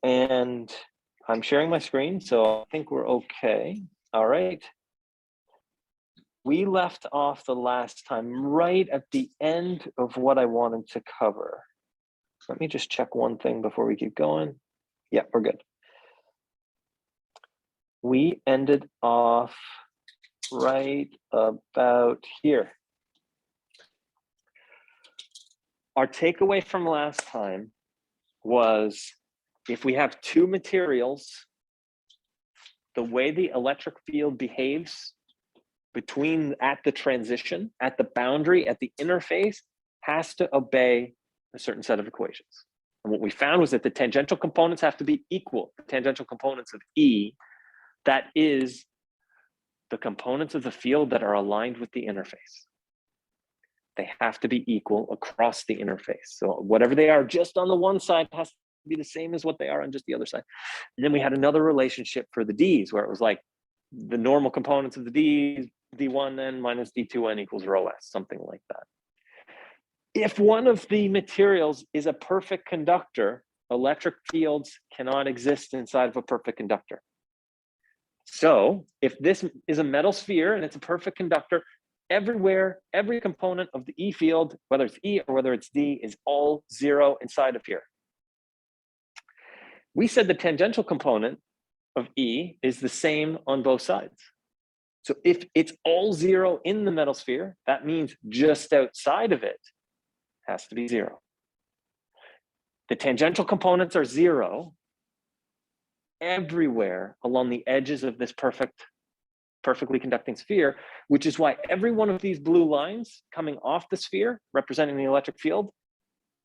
And I'm sharing my screen, so I think we're okay. All right. We left off the last time right at the end of what I wanted to cover. Let me just check one thing before we keep going. Yeah, we're good. We ended off right about here. Our takeaway from last time was if we have two materials, the way the electric field behaves between at the transition, at the boundary, at the interface has to obey a certain set of equations. And what we found was that the tangential components have to be equal. The tangential components of E, that is the components of the field that are aligned with the interface. They have to be equal across the interface. So whatever they are just on the one side has to be the same as what they are on just the other side. And then we had another relationship for the D's where it was like the normal components of the D's, D1n minus D2n equals rho s, something like that. If one of the materials is a perfect conductor, electric fields cannot exist inside of a perfect conductor. So if this is a metal sphere and it's a perfect conductor, everywhere, every component of the E field, whether it's E or whether it's D, is all zero inside of here. We said the tangential component of E is the same on both sides. So if it's all zero in the metal sphere, that means just outside of it has to be zero. The tangential components are zero everywhere along the edges of this perfectly conducting sphere, which is why every one of these blue lines coming off the sphere representing the electric field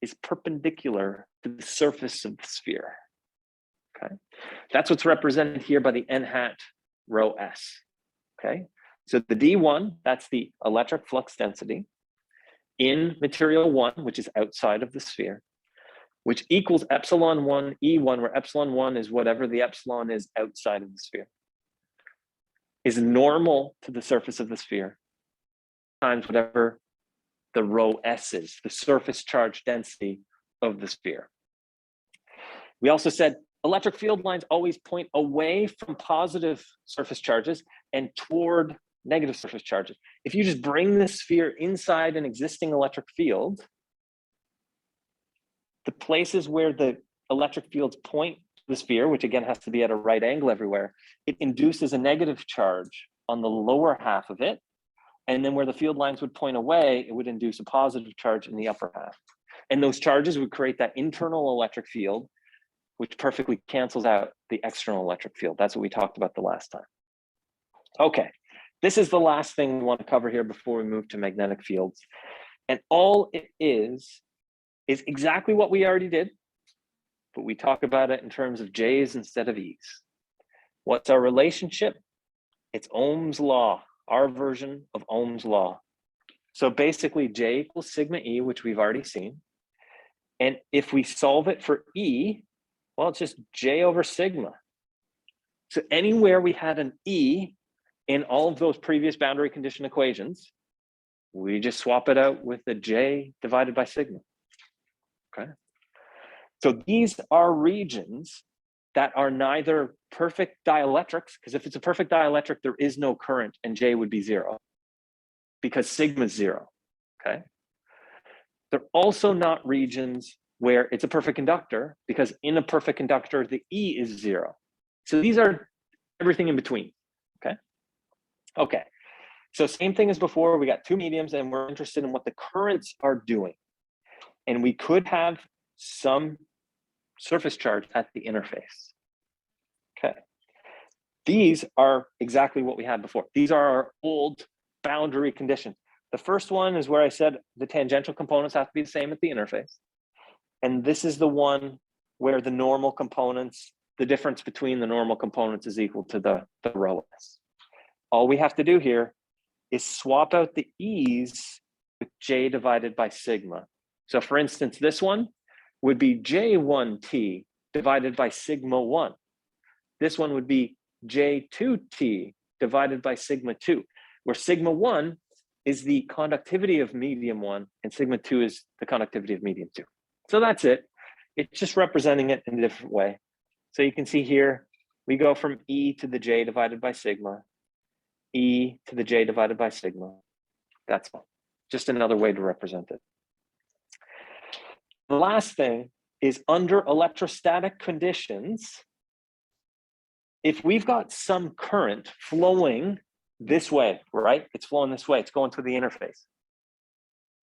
is perpendicular to the surface of the sphere. Okay, that's what's represented here by the n hat rho s. Okay, so the D1, that's the electric flux density in material 1, which is outside of the sphere, which equals epsilon 1 E1, where epsilon 1 is whatever the epsilon is outside of the sphere, is normal to the surface of the sphere times whatever the rho s is, the surface charge density of the sphere. We also said electric field lines always point away from positive surface charges and toward negative surface charges. If you just bring the sphere inside an existing electric field, the places where the electric fields point to the sphere, which again has to be at a right angle everywhere, it induces a negative charge on the lower half of it. And then where the field lines would point away, it would induce a positive charge in the upper half. And those charges would create that internal electric field, which perfectly cancels out the external electric field. That's what we talked about the last time. Okay, this is the last thing we want to cover here before we move to magnetic fields. And all it is exactly what we already did, but we talk about it in terms of J's instead of E's. What's our relationship? It's Ohm's law, our version of Ohm's law. So basically J equals sigma E, which we've already seen. And if we solve it for E, well, it's just J over sigma. So anywhere we had an E in all of those previous boundary condition equations, we just swap it out with the J divided by sigma. Okay. So these are regions that are neither perfect dielectrics, because if it's a perfect dielectric, there is no current and J would be zero because sigma is zero. Okay. They're also not regions where it's a perfect conductor, because in a perfect conductor, the E is zero. So these are everything in between, okay? Okay, so same thing as before, we got two mediums and we're interested in what the currents are doing. And we could have some surface charge at the interface, okay? These are exactly what we had before. These are our old boundary conditions. The first one is where I said the tangential components have to be the same at the interface. And this is the one where the normal components, the difference between the normal components is equal to the rho s. All we have to do here is swap out the E's with J divided by sigma. So for instance, this one would be J1T divided by sigma 1. This one would be J2T divided by sigma 2, where sigma 1 is the conductivity of medium 1 and sigma 2 is the conductivity of medium 2. So that's it. It's just representing it in a different way. So you can see here, we go from E to the J divided by sigma, E to the J divided by sigma. That's all. Just another way to represent it. The last thing is under electrostatic conditions, if we've got some current flowing this way, right? It's flowing this way, it's going through the interface.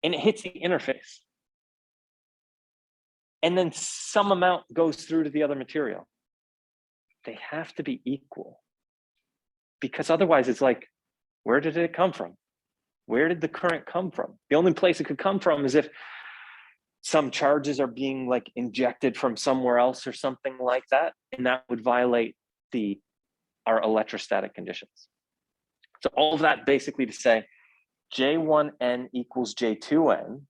And it hits the interface. And then some amount goes through to the other material. They have to be equal. Because otherwise it's like, where did it come from? Where did the current come from? The only place it could come from is if some charges are being like injected from somewhere else or something like that, and that would violate our electrostatic conditions. So all of that basically to say J1n equals J2n,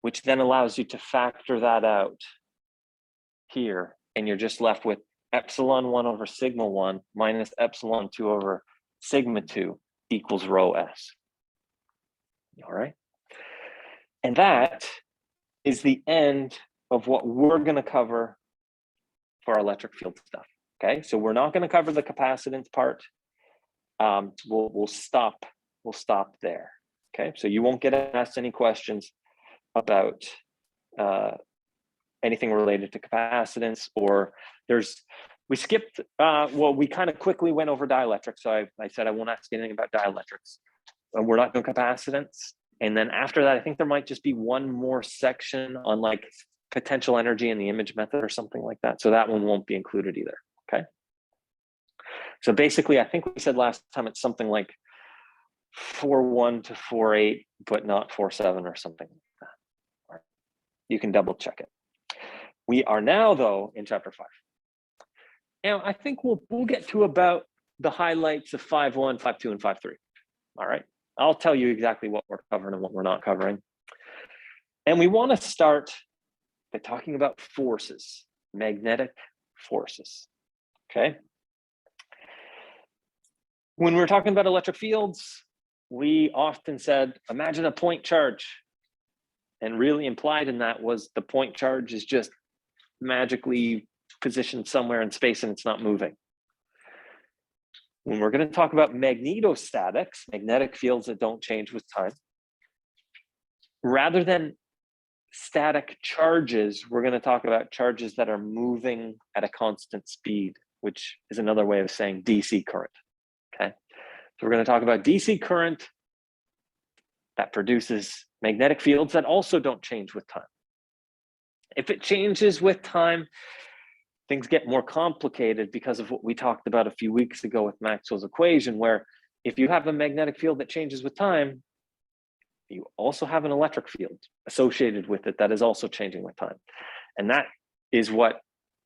which then allows you to factor that out here, and you're just left with epsilon 1 over sigma 1 minus epsilon 2 over sigma 2 equals rho s. All right. And that is the end of what we're going to cover for our electric field stuff. Okay, so we're not going to cover the capacitance part. We'll stop there. Okay, so you won't get asked any questions about anything related to capacitance, or we skipped, well, we kind of quickly went over dielectrics. So I said I won't ask anything about dielectrics. We're not doing capacitance. And then after that, I think there might just be one more section on like potential energy in the image method or something like that. So that one won't be included either. Okay. So basically, I think we said last time it's something like 4.1 to 4.8, but not 4.7 or something like that. All right. You can double check it. We are now though in chapter 5. Now I think we'll get to about the highlights of 5.1, 5.2, and 5.3. All right. I'll tell you exactly what we're covering and what we're not covering. And we want to start by talking about forces, magnetic forces. Okay. When we're talking about electric fields, we often said, imagine a point charge. And really implied in that was the point charge is just magically positioned somewhere in space and it's not moving. When we're going to talk about magnetostatics, magnetic fields that don't change with time, rather than static charges, we're going to talk about charges that are moving at a constant speed, which is another way of saying DC current. Okay, so we're going to talk about DC current that produces magnetic fields that also don't change with time. If it changes with time, things get more complicated because of what we talked about a few weeks ago with Maxwell's equation, where if you have a magnetic field that changes with time, you also have an electric field associated with it that is also changing with time. And that is what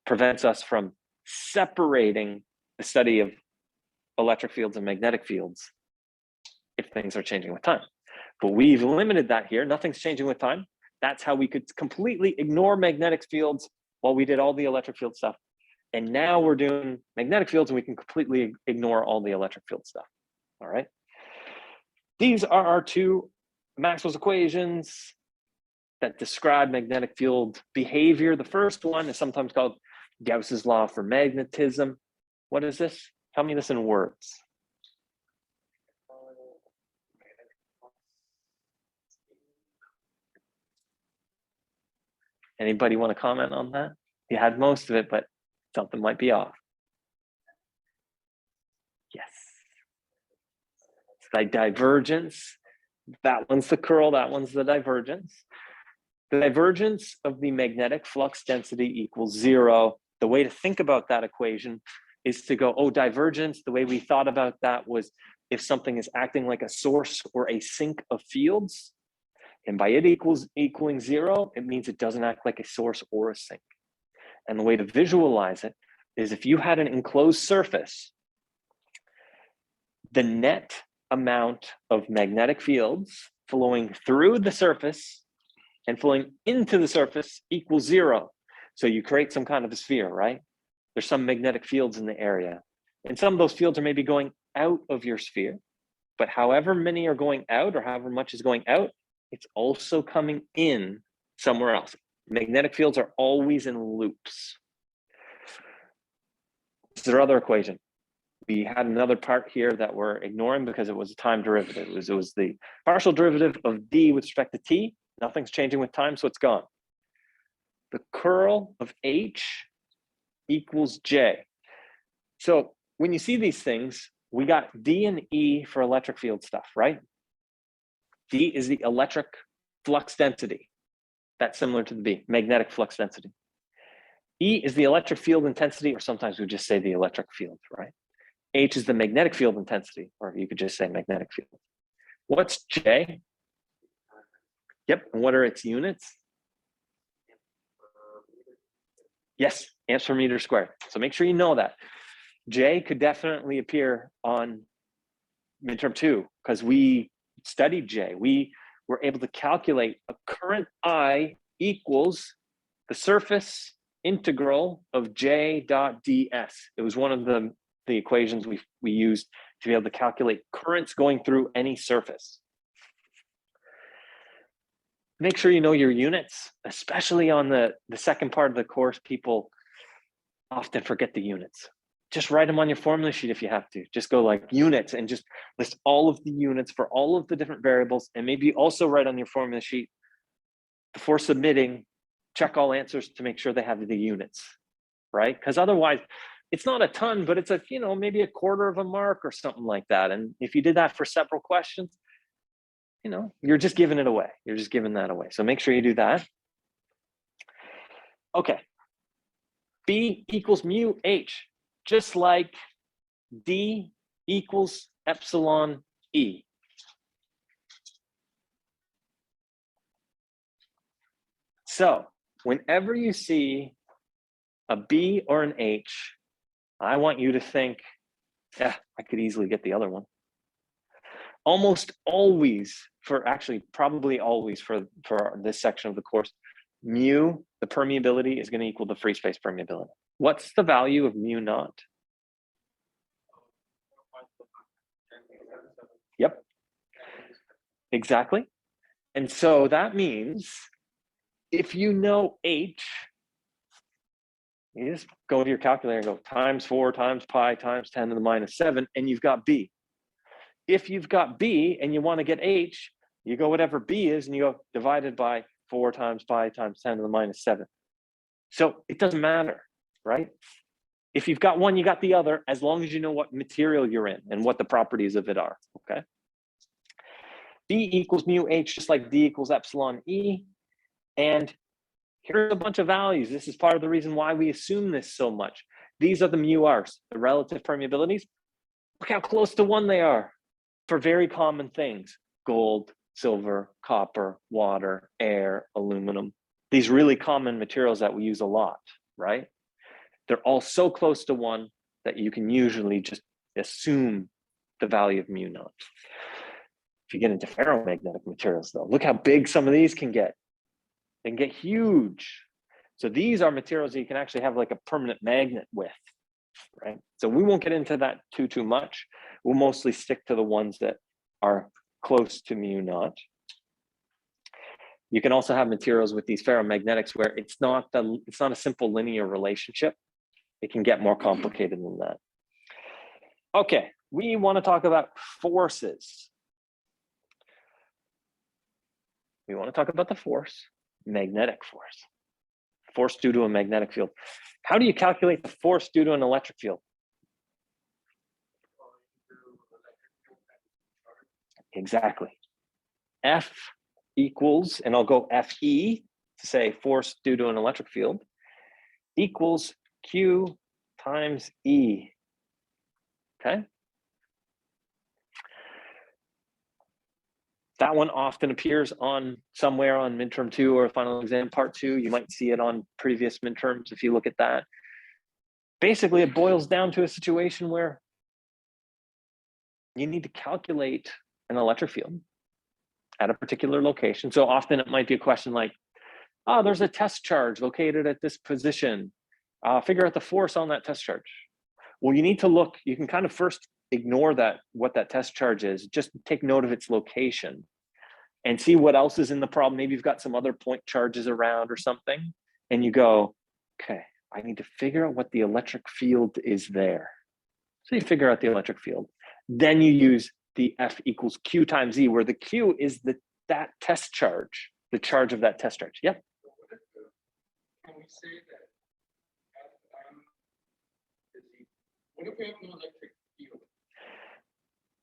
prevents us from separating the study of electric fields and magnetic fields if things are changing with time. But we've limited that here. Nothing's changing with time. That's how we could completely ignore magnetic fields while we did all the electric field stuff. And now we're doing magnetic fields and we can completely ignore all the electric field stuff. All right. These are our two Maxwell's equations that describe magnetic field behavior. The first one is sometimes called Gauss's law for magnetism. What is this? Tell me this in words. Anybody want to comment on that? You had most of it, but something might be off. Yes. It's the divergence. That one's the curl, that one's the divergence. The divergence of the magnetic flux density equals 0. The way to think about that equation is to go, oh, divergence, the way we thought about that was if something is acting like a source or a sink of fields, and by it equaling 0, it means it doesn't act like a source or a sink. And the way to visualize it is if you had an enclosed surface, the net amount of magnetic fields flowing through the surface and flowing into the surface equals 0. So you create some kind of a sphere, right? There's some magnetic fields in the area. And some of those fields are maybe going out of your sphere, but however many are going out or however much is going out, it's also coming in somewhere else. Magnetic fields are always in loops. What's their other equation? We had another part here that we're ignoring because it was a time derivative. It was the partial derivative of d with respect to t. Nothing's changing with time, so it's gone. The curl of h equals j. So when you see these things, we got D and E for electric field stuff, right? D is the electric flux density. That's similar to the B, magnetic flux density. E is the electric field intensity, or sometimes we just say the electric field, right? H is the magnetic field intensity, or you could just say magnetic field. What's J? Yep, and what are its units? Yes, amps per meter squared. So make sure you know that. J could definitely appear on midterm 2 because we studied J. We were able to calculate a current I equals the surface integral of J dot ds. It was one of the equations we used to be able to calculate currents going through any surface. Make sure you know your units, especially on the second part of the course. People often forget the units. Just write them on your formula sheet if you have to. Just go like units and just list all of the units for all of the different variables. And maybe also write on your formula sheet before submitting, check all answers to make sure they have the units, right? Because otherwise, it's not a ton, but it's a, maybe a quarter of a mark or something like that. And if you did that for several questions, you're just giving it away. You're just giving that away. So make sure you do that. Okay. B equals mu H, just like D equals epsilon E. So whenever you see a B or an H, I want you to think, yeah, I could easily get the other one. Almost always, probably always for this section of the course, mu, the permeability, is going to equal the free space permeability. What's the value of mu naught? Yep, exactly. And so that means if you know H, you just go to your calculator and go times 4 times pi times 10 to the minus 7, and you've got B. If you've got B and you want to get H, you go whatever B is and you go divided by 4 times pi times 10 to the minus 7. So it doesn't matter, right? If you've got one, you got the other, as long as you know what material you're in and what the properties of it are, okay? B equals mu H, just like D equals epsilon E. And here's a bunch of values. This is part of the reason why we assume this so much. These are the mu R's, the relative permeabilities. Look how close to 1 they are for very common things: gold, silver, copper, water, air, aluminum. These really common materials that we use a lot, right? They're all so close to 1 that you can usually just assume the value of mu naught. If you get into ferromagnetic materials though, look how big some of these can get. They can get huge. So these are materials that you can actually have like a permanent magnet with, right? So we won't get into that too much. We'll mostly stick to the ones that are close to mu naught. You can also have materials with these ferromagnetics where it's not a simple linear relationship. It can get more complicated than that. Okay, we want to talk about forces. We want to talk about the force, magnetic force. Force due to a magnetic field. How do you calculate the force due to an electric field? Exactly. F equals, and I'll go FE to say force due to an electric field, equals Q times E. Okay. That one often appears on somewhere on midterm 2 or final exam part 2. You might see it on previous midterms if you look at that. Basically, it boils down to a situation where you need to calculate an electric field at a particular location. So often it might be a question like, oh, there's a test charge located at this position. Figure out the force on that test charge. Well, you need to look, you can kind of first ignore what that test charge is, just take note of its location and see what else is in the problem. Maybe you've got some other point charges around or something, and you go, okay, I need to figure out what the electric field is there. So you figure out the electric field. Then you use the F equals Q times E, where the Q is that test charge, the charge of that test charge. Yep. Can we say that what if we have no electric field?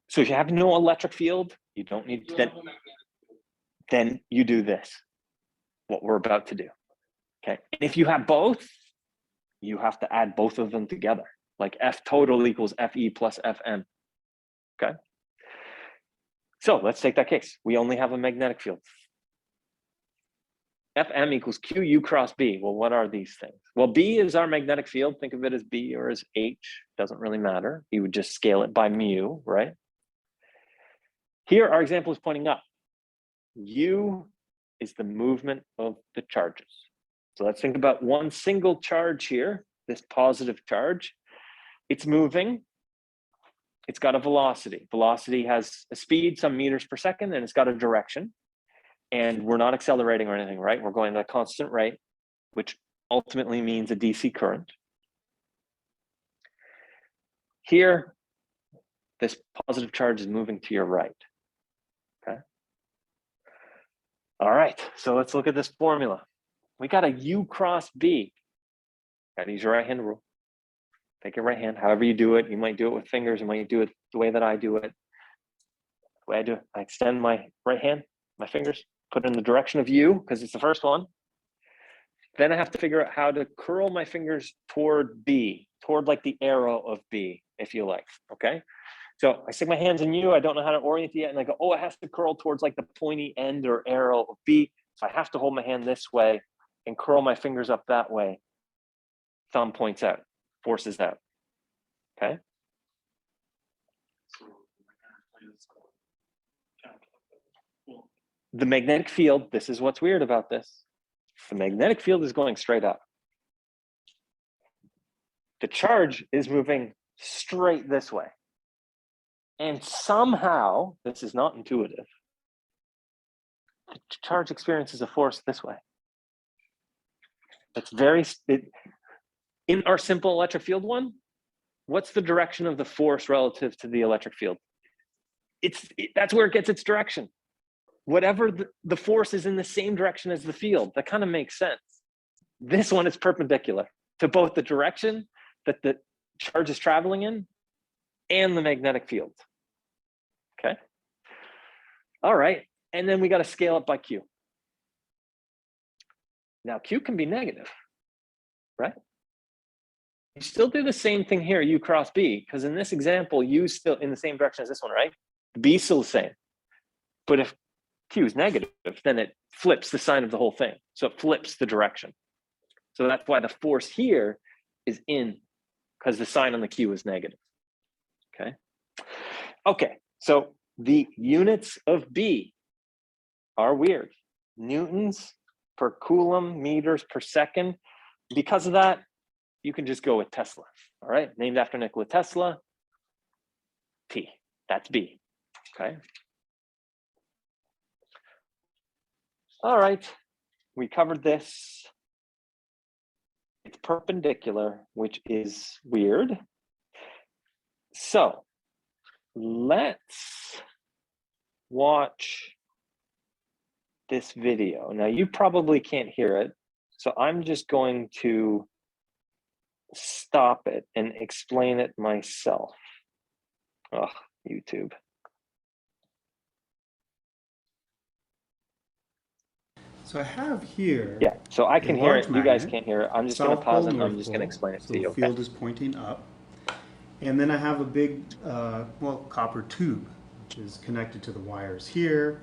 So if you have no electric field, you don't need to, then you do this, what we're about to do. Okay. And if you have both, you have to add both of them together. Like F total equals FE plus FM. Okay. So let's take that case. We only have a magnetic field. Fm equals Q U cross B. Well, what are these things? Well, B is our magnetic field. Think of it as B or as H. Doesn't really matter. You would just scale it by mu, right? Here, our example is pointing up. U is the movement of the charges. So let's think about one single charge here, this positive charge. It's moving. It's got a velocity. Velocity has a speed, some meters per second, and it's got a direction. And we're not accelerating or anything, right? We're going at a constant rate, which ultimately means a DC current. Here, this positive charge is moving to your right, okay? All right, so let's look at this formula. We got a U cross B. Gotta use your right hand rule. Take your right hand, however you do it. You might do it with fingers, you might do it the way that I do it. The way I do it, I extend my right hand, my fingers, put it in the direction of U, because it's the first one. Then I have to figure out how to curl my fingers toward B, toward like the arrow of B, if you like, okay? So I stick my hands in U, I don't know how to orient it yet, and I go, oh, it has to curl towards like the pointy end or arrow of B, so I have to hold my hand this way and curl my fingers up that way. Thumb points out, forces out, okay? The magnetic field, this is what's weird about this. The magnetic field is going straight up. The charge is moving straight this way. And somehow, this is not intuitive, the charge experiences a force this way. It's in our simple electric field one, what's the direction of the force relative to the electric field? That's where it gets its direction. Whatever the force is in the same direction as the field, that kind of makes sense. This one is perpendicular to both the direction that the charge is traveling in and the magnetic field. Okay. All right. And then we got to scale it by Q. Now Q can be negative, right? You still do the same thing here, U cross B, because in this example, U still in the same direction as this one, right? B is still the same. But if Q is negative, then it flips the sign of the whole thing. So it flips the direction. So that's why the force here is in, because the sign on the Q is negative. Okay. Okay. So the units of B are weird. Newtons per coulomb, meters per second. Because of that, you can just go with Tesla. All right. Named after Nikola Tesla. T. That's B. Okay. All right, we covered this. It's perpendicular, which is weird. So let's watch this video. Now you probably can't hear it, so I'm just going to stop it and explain it myself. Oh, YouTube. So I have here. Yeah, so I can hear it. You guys magnet, can't hear it. I'm just going to South pause pole, it. I'm North just going to pole, explain it so to you. the field is pointing up. And then I have a big, copper tube, which is connected to the wires here.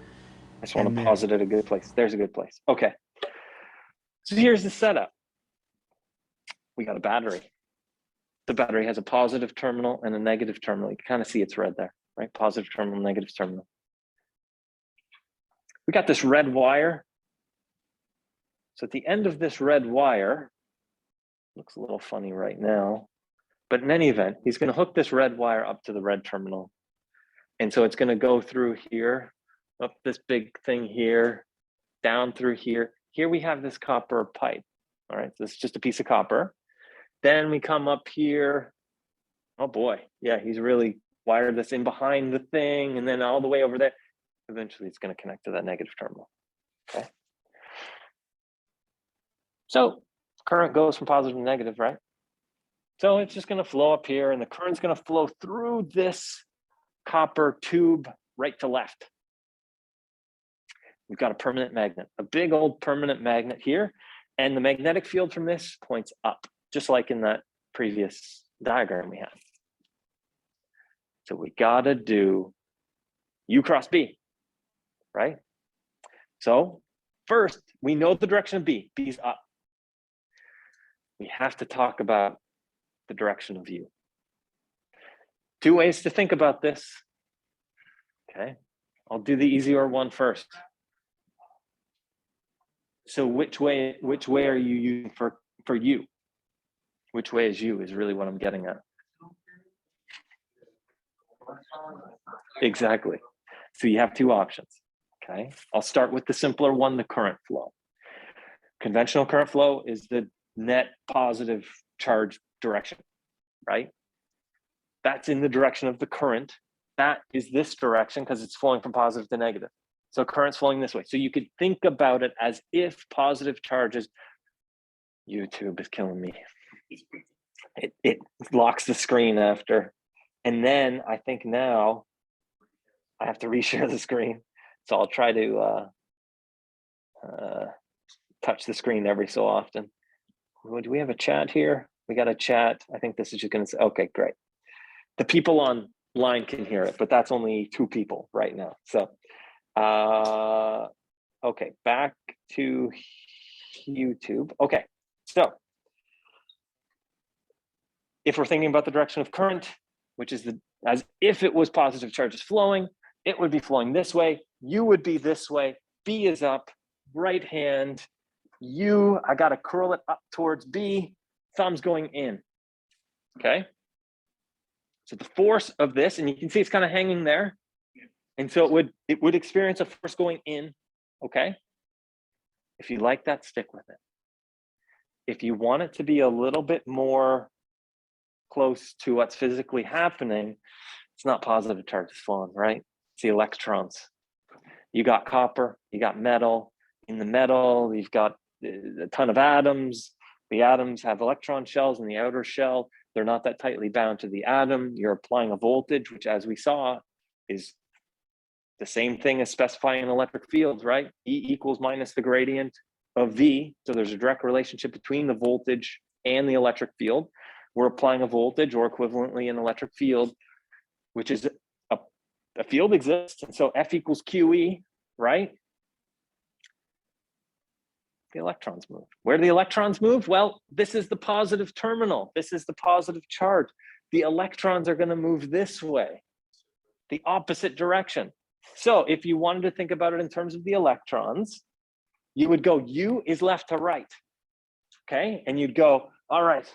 I just want to pause it at a good place. There's a good place. Okay. So here's the setup. We got a battery. The battery has a positive terminal and a negative terminal. You can kind of see it's red there, right? Positive terminal, negative terminal. We got this red wire. So at the end of this red wire, looks a little funny right now, but in any event, he's going to hook this red wire up to the red terminal. And so it's going to go through here, up this big thing here, down through here. Here we have this copper pipe. All right, so it's just a piece of copper. Then we come up here. Oh boy, yeah, he's really wired this in behind the thing and then all the way over there. Eventually it's going to connect to that negative terminal. Okay. So current goes from positive to negative, right? So it's just going to flow up here and the current's going to flow through this copper tube right to left. We've got a permanent magnet, a big old permanent magnet here. And the magnetic field from this points up, just like in that previous diagram we had. So we got to do U cross B, right? So first, we know the direction of B. B's up. We have to talk about the direction of U. Two ways to think about this. Okay, I'll do the easier one first. So which way are you using for U? Which way is U is really what I'm getting at. Exactly. So you have two options. Okay, I'll start with the simpler one, the current flow. Conventional current flow is the net positive charge direction, right? That's in the direction of the current. That is this direction because it's flowing from positive to negative. So current's flowing this way. So you could think about it as if positive charges, YouTube is killing me. It locks the screen after. And then I think now I have to reshare the screen. So I'll try to touch the screen every so often. Do we have a chat here? We got a chat. I think this is just going to say, okay, great. The people online can hear it, but that's only 2 people right now. So, okay, back to YouTube. Okay, so if we're thinking about the direction of current, which is as if it was positive charges flowing, it would be flowing this way. U would be this way. B is up, right hand. U, I got to curl it up towards B. Thumb's going in. Okay. So the force of this, and you can see it's kind of hanging there. And so it would experience a force going in. Okay. If you like that, stick with it. If you want it to be a little bit more close to what's physically happening, it's not positive charges flowing, right? It's the electrons. You got copper, you got metal. In the metal, you've got a ton of atoms. The atoms have electron shells in the outer shell. They're not that tightly bound to the atom. You're applying a voltage, which, as we saw, is the same thing as specifying an electric field, right? E equals minus the gradient of V. So there's a direct relationship between the voltage and the electric field. We're applying a voltage, or equivalently an electric field, which is a field exists. And so F equals QE, right? The electrons move. Where do the electrons move? Well, this is the positive terminal. This is the positive charge. The electrons are going to move this way, the opposite direction. So if you wanted to think about it in terms of the electrons, you would go U is left to right. Okay. And you'd go, all right,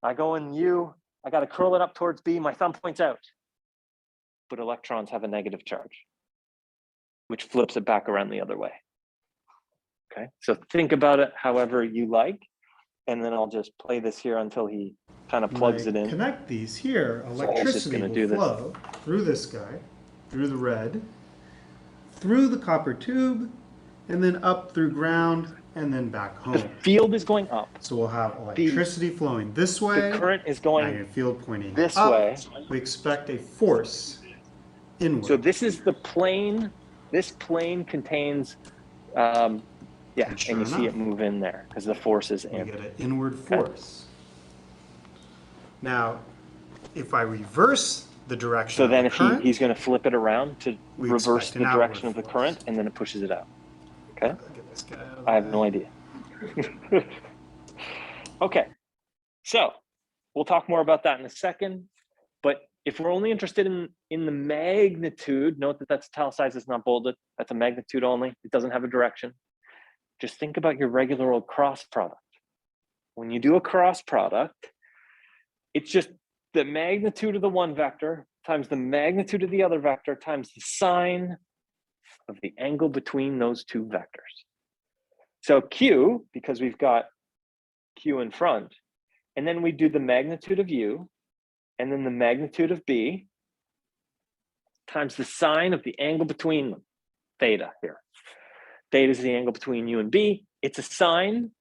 I go in U, I got to curl it up towards B, my thumb points out. But electrons have a negative charge, which flips it back around the other way. Okay, so think about it however you like, and then I'll just play this here until he kind of plugs it in. Connect these here, electricity will flow through this guy, through the red, through the copper tube, and then up through ground, and then back home. The field is going up. So we'll have electricity flowing this way. The current is going and field pointing this up. way. We expect a force inward. So this is the plane. This plane contains, yeah, and you see it move in there because the force is in. We get an inward force. Now, if I reverse the direction so then of the current, he's going to flip it around to reverse the direction of the force. current, and then it pushes it out. Okay. Get this guy out of I have the no way. idea. Okay, so we'll talk more about that in a second. But if we're only interested in the magnitude, note that that's italicized, it's not bolded. That's a magnitude only. It doesn't have a direction. Just think about your regular old cross product. When you do a cross product, it's just the magnitude of the one vector times the magnitude of the other vector times the sine of the angle between those two vectors. So Q, because we've got Q in front, And then we do the magnitude of U, and then the magnitude of B, times the sine of the angle between them, theta here. Theta is the angle between U and B. It's a sine.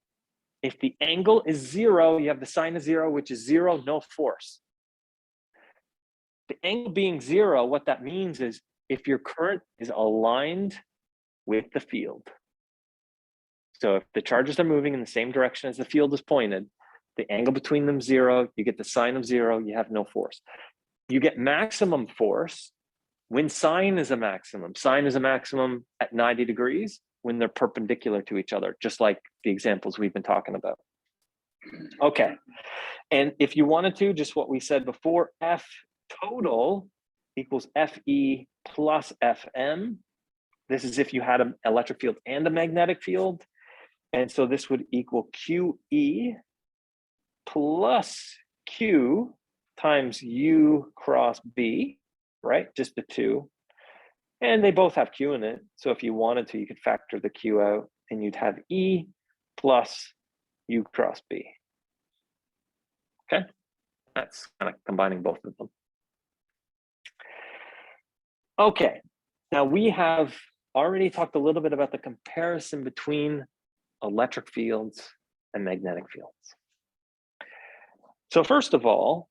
If the angle is 0, you have the sine of 0, which is 0, no force. The angle being 0, what that means is if your current is aligned with the field. So if the charges are moving in the same direction as the field is pointed, the angle between them 0, you get the sine of 0, you have no force. You get maximum force when sine is a maximum. Sine is a maximum at 90 degrees when they're perpendicular to each other, just like the examples we've been talking about. Okay, and if you wanted to, just what we said before, F total equals FE plus FM. This is if you had an electric field and a magnetic field. And so this would equal QE plus Q times U cross B, right? Just the two. And they both have Q in it. So if you wanted to, you could factor the Q out and you'd have E plus U cross B. Okay, that's kind of combining both of them. Okay, now we have already talked a little bit about the comparison between electric fields and magnetic fields. So first of all,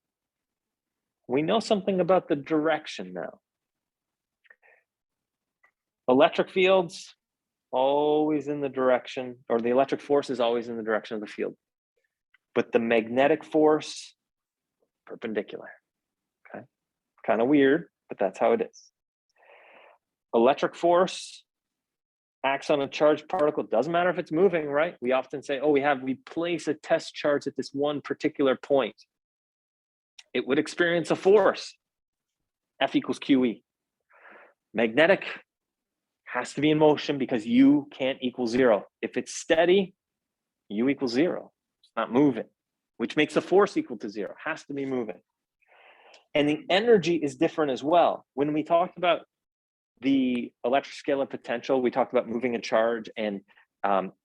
we know something about the direction now. Electric fields always in the direction, or the electric force is always in the direction of the field. But the magnetic force, perpendicular, okay? Kind of weird, but that's how it is. Electric force acts on a charged particle. Doesn't matter if it's moving, right? We often say, oh, we place a test charge at this one particular point. It would experience a force. F equals QE. Magnetic has to be in motion because U can't equal 0. If it's steady, U equals 0. It's not moving, which makes the force equal to 0. Has to be moving. And the energy is different as well. When we talked about the electric scalar potential, we talked about moving a charge and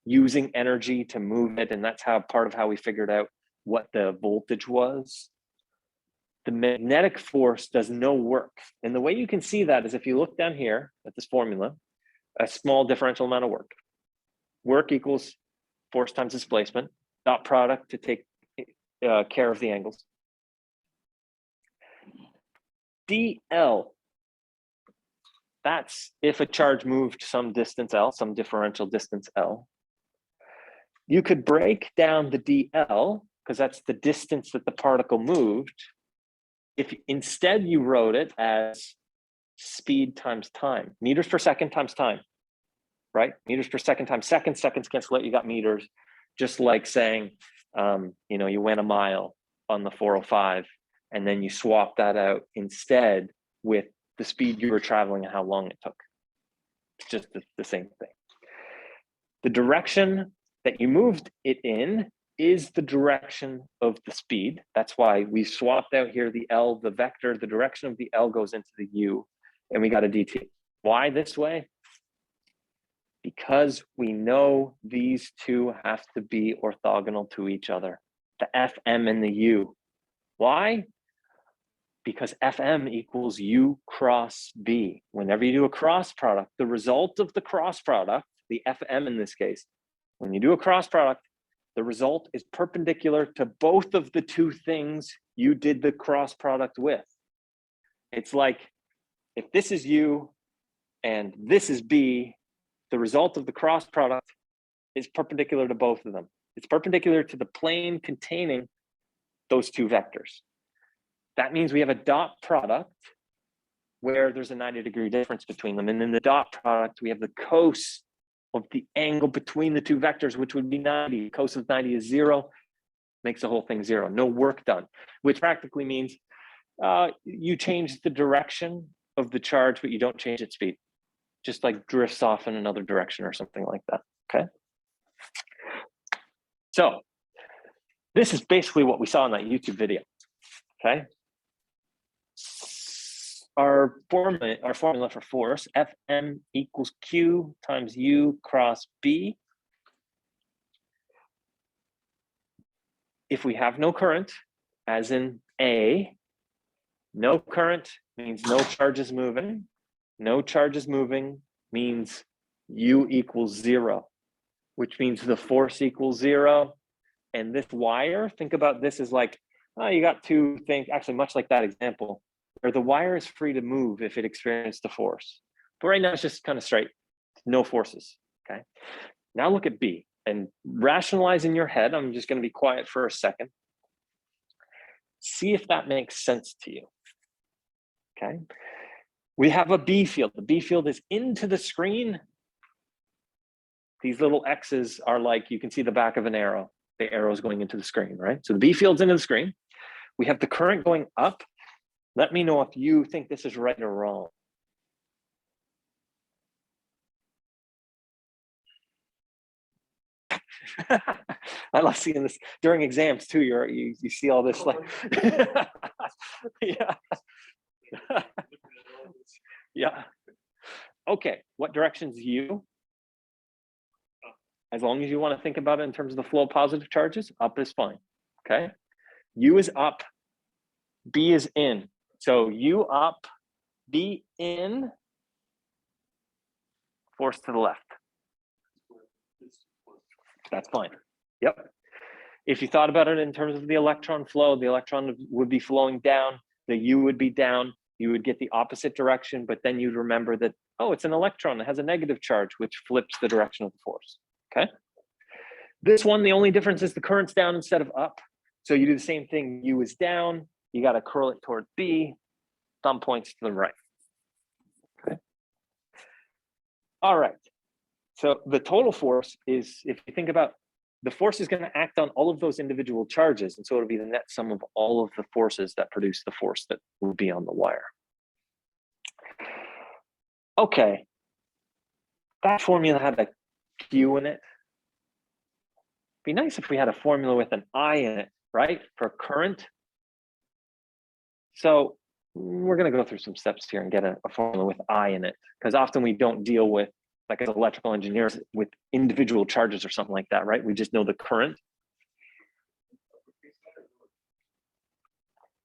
using energy to move it. And that's how part of how we figured out what the voltage was. The magnetic force does no work. And the way you can see that is if you look down here at this formula, a small differential amount of work. Work equals force times displacement, dot product to take care of the angles. dl, that's if a charge moved some distance L, some differential distance L. You could break down the dl, because that's the distance that the particle moved, if instead you wrote it as speed times time, meters per second times time, right? Meters per second times seconds, seconds cancel out, you got meters. Just like saying, you went a mile on the 405 and then you swap that out instead with the speed you were traveling and how long it took. It's just the same thing. The direction that you moved it in is the direction of the speed. That's why we swapped out here the L, the vector, the direction of the L goes into the U, and we got a dt. Why this way? Because we know these two have to be orthogonal to each other, the Fm and the U. Why? Because Fm equals U cross B. Whenever you do a cross product, the result of the cross product, the Fm in this case, when you do a cross product, the result is perpendicular to both of the two things you did the cross product with. It's like if this is U and this is B, the result of the cross product is perpendicular to both of them. It's perpendicular to the plane containing those two vectors. That means we have a dot product where there's a 90-degree difference between them. And in the dot product, we have the cos of the angle between the two vectors, which would be 90. Cos of 90 is 0, makes the whole thing 0. No work done, which practically means you change the direction of the charge, but you don't change its speed. Just like drifts off in another direction or something like that, okay? So this is basically what we saw in that YouTube video, okay? Our formula for force, Fm equals Q times U cross B. if we have no current, as in A, no current means no charge is moving. No charge is moving means U equals 0, which means the force equals 0. And this wire, think about this as like, oh, you got two things, actually much like that example, where the wire is free to move if it experienced a force. But right now it's just kind of straight, no forces, okay? Now look at B and rationalize in your head. I'm just gonna be quiet for a second. See if that makes sense to you, okay? We have a B field. The B field is into the screen. These little X's are like, you can see the back of an arrow. The arrow is going into the screen, right? So the B field's into the screen. We have the current going up. Let me know if you think this is right or wrong. I love seeing this during exams too. You see all this like, yeah. Yeah. Okay, what direction's U? As long as you want to think about it in terms of the flow of positive charges, up is fine, okay? U is up, B is in. So U up, B in, force to the left. That's fine, yep. If you thought about it in terms of the electron flow, the electron would be flowing down, the U would be down, you would get the opposite direction, but then you'd remember that, oh, it's an electron, it has a negative charge, which flips the direction of the force, okay? This one, the only difference is the current's down instead of up. So you do the same thing, U is down, you gotta curl it toward B, thumb points to the right, okay? All right, so the total force is, if you think about, the force is gonna act on all of those individual charges, and so it'll be the net sum of all of the forces that produce the force that will be on the wire. Okay, that formula had a Q in it. Be nice if we had a formula with an I in it, right? For current. So we're gonna go through some steps here and get a formula with I in it, because often we don't deal with, like as electrical engineers, with individual charges or something like that, right? We just know the current.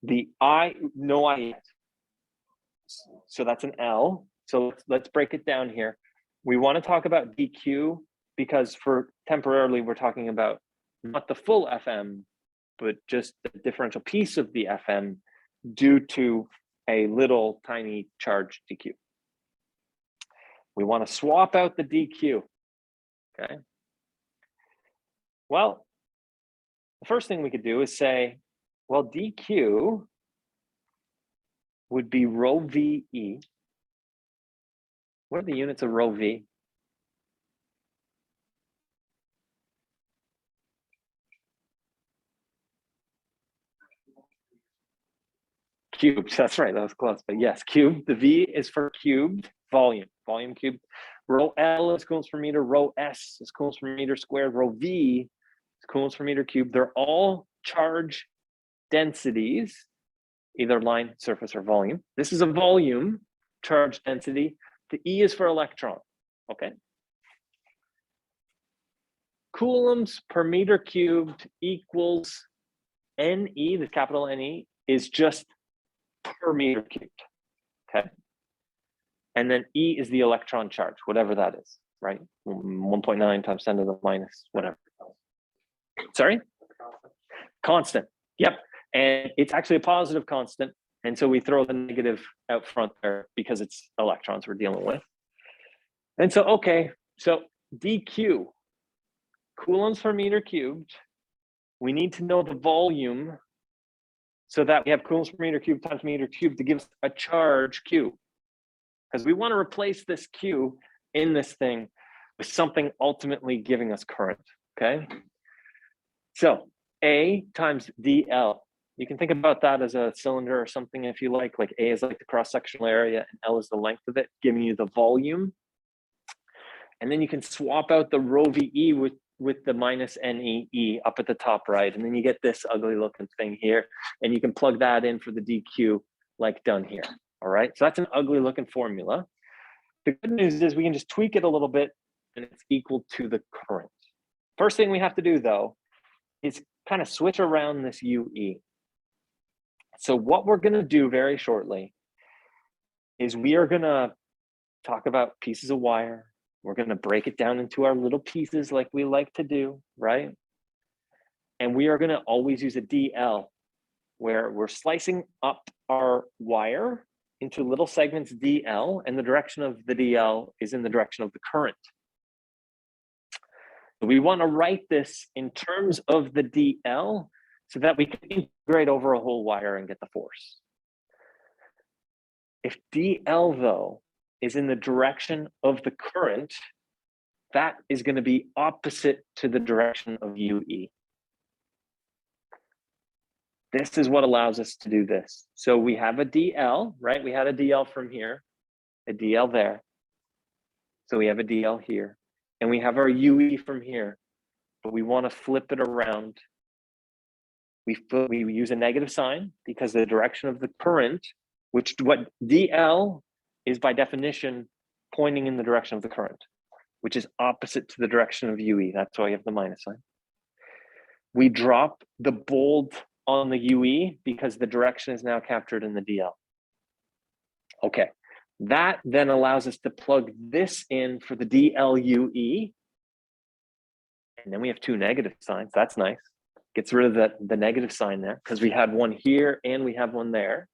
The I, no I yet. So that's an L. So let's break it down here. We want to talk about dq because for temporarily we're talking about not the full FM, but just the differential piece of the FM due to a little tiny charge dq. We want to swap out the dq, okay? Well, the first thing we could do is say, well, dq would be rho VE. What are the units of rho V? Cubed, that's right, that was close, but yes, cubed. The V is for cubed, volume cubed. Rho L is coulombs per meter, rho S is coulombs per meter squared, rho V is coulombs per meter cubed. They're all charge densities, either line, surface, or volume. This is a volume charge density. The E is for electron, okay? Coulombs per meter cubed equals NE, the capital NE, is just per meter cubed, okay? And then E is the electron charge, whatever that is, right? 1.9 times 10 to the minus, whatever. Sorry? Constant, yep. And it's actually a positive constant. And so we throw the negative out front there because it's electrons we're dealing with. And so, okay, so dq, coulombs per meter cubed, we need to know the volume so that we have coulombs per meter cubed times meter cubed to give us a charge Q. Because we want to replace this Q in this thing with something ultimately giving us current, okay? So A times DL. You can think about that as a cylinder or something if you like A is like the cross-sectional area and L is the length of it, giving you the volume. And then you can swap out the rho VE with the minus NEE up at the top right. And then you get this ugly looking thing here. And you can plug that in for the DQ like done here, all right? So that's an ugly looking formula. The good news is we can just tweak it a little bit and it's equal to the current. First thing we have to do though is kind of switch around this UE. So what we're going to do very shortly is we are going to talk about pieces of wire. We're going to break it down into our little pieces like we like to do, right? And we are going to always use a DL, where we're slicing up our wire into little segments DL, and the direction of the DL is in the direction of the current. We want to write this in terms of the DL so that we can integrate over a whole wire and get the force. If DL, though, is in the direction of the current, that is going to be opposite to the direction of UE. This is what allows us to do this. So we have a DL, right? We had a DL from here, a DL there. So we have a DL here, and we have our UE from here, but we want to flip it around. We use a negative sign because the direction of the current, what DL is by definition pointing in the direction of the current, which is opposite to the direction of UE. That's why you have the minus sign. We drop the bold on the UE because the direction is now captured in the DL. Okay, that then allows us to plug this in for the DL UE. And then we have two negative signs. That's nice. Gets rid of the negative sign there because we had one here and we have one there.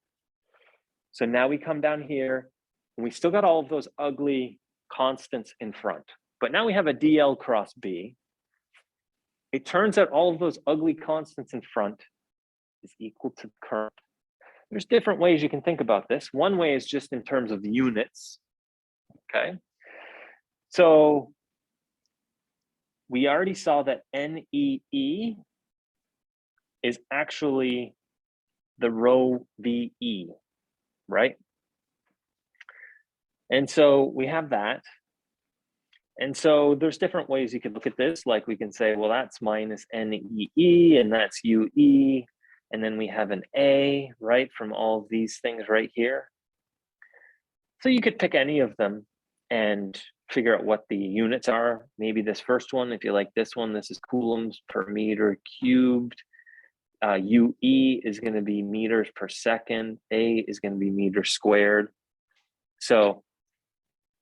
So now we come down here and we still got all of those ugly constants in front, but now we have a DL cross B. It turns out all of those ugly constants in front is equal to the current. There's different ways you can think about this. One way is just in terms of units, okay? So we already saw that NEE is actually the rho VE, right? And so we have that. And so there's different ways you could look at this. Like we can say, well, that's minus NEE and that's UE. And then we have an A, right, from all of these things right here. So you could pick any of them and figure out what the units are. Maybe this first one, if you like this one, this is coulombs per meter cubed. UE is going to be meters per second. A is going to be meters squared. So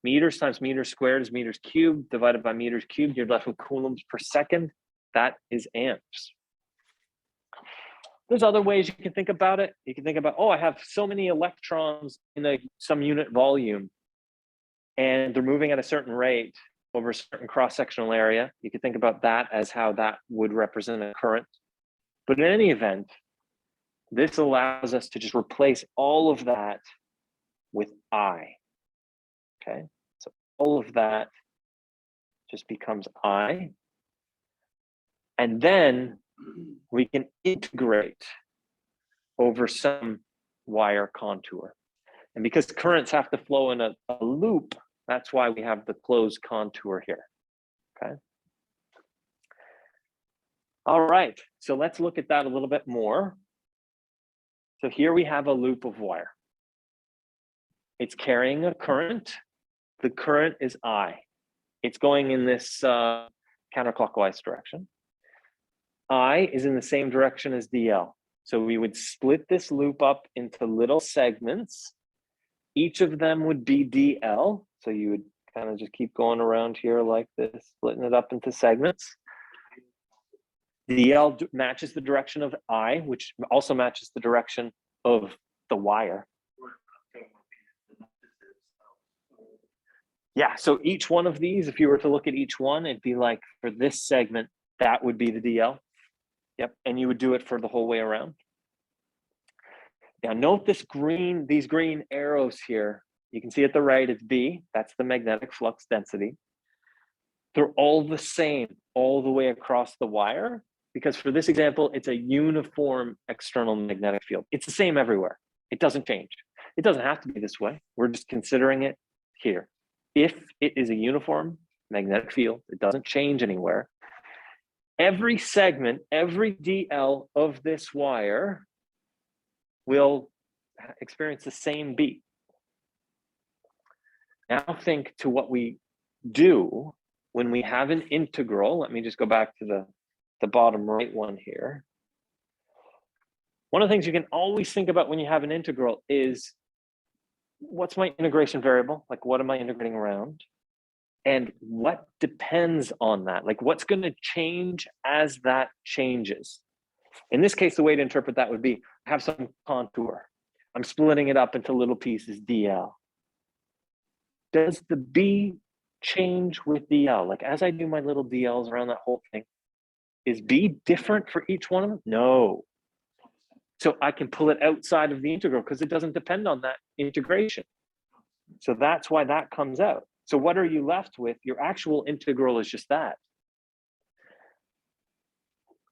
meters times meters squared is meters cubed divided by meters cubed. You're left with coulombs per second. That is amps. There's other ways you can think about it. You can think about, oh, I have so many electrons in some unit volume, and they're moving at a certain rate over a certain cross-sectional area. You could think about that as how that would represent a current. But in any event, this allows us to just replace all of that with I. Okay, so all of that just becomes I. And then we can integrate over some wire contour. And because currents have to flow in a loop, that's why we have the closed contour here, okay? All right, so let's look at that a little bit more. So here we have a loop of wire. It's carrying a current. The current is I. It's going in this counterclockwise direction. I is in the same direction as DL. So we would split this loop up into little segments. Each of them would be DL. So you would kind of just keep going around here like this, splitting it up into segments. DL matches the direction of I, which also matches the direction of the wire. Yeah, so each one of these, if you were to look at each one, it'd be like for this segment, that would be the DL. Yep, and you would do it for the whole way around. Now note these green arrows here. You can see at the right, it's B, that's the magnetic flux density. They're all the same all the way across the wire, because for this example, it's a uniform external magnetic field. It's the same everywhere. It doesn't change. It doesn't have to be this way. We're just considering it here. If it is a uniform magnetic field, it doesn't change anywhere. Every segment, every DL of this wire will experience the same beat. Now think to what we do when we have an integral. Let me just go back to the the bottom right one here. One of the things you can always think about when you have an integral is, what's my integration variable? Like, what am I integrating around? And what depends on that? Like, what's going to change as that changes? In this case, the way to interpret that would be, have some contour. I'm splitting it up into little pieces, dl. Does the b change with dl? Like, as I do my little dl's around that whole thing, is b different for each one of them? No. So I can pull it outside of the integral because it doesn't depend on that integration. So that's why that comes out. So what are you left with? Your actual integral is just that.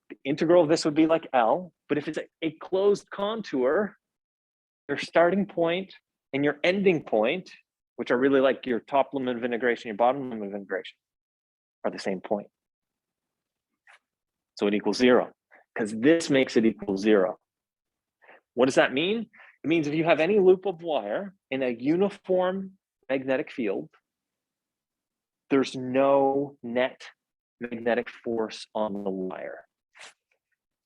The integral of this would be like L, but if it's a closed contour, your starting point and your ending point, which are really like your top limit of integration, your bottom limit of integration, are the same point. So it equals 0, because this makes it equal 0. What does that mean? It means if you have any loop of wire in a uniform magnetic field, there's no net magnetic force on the wire.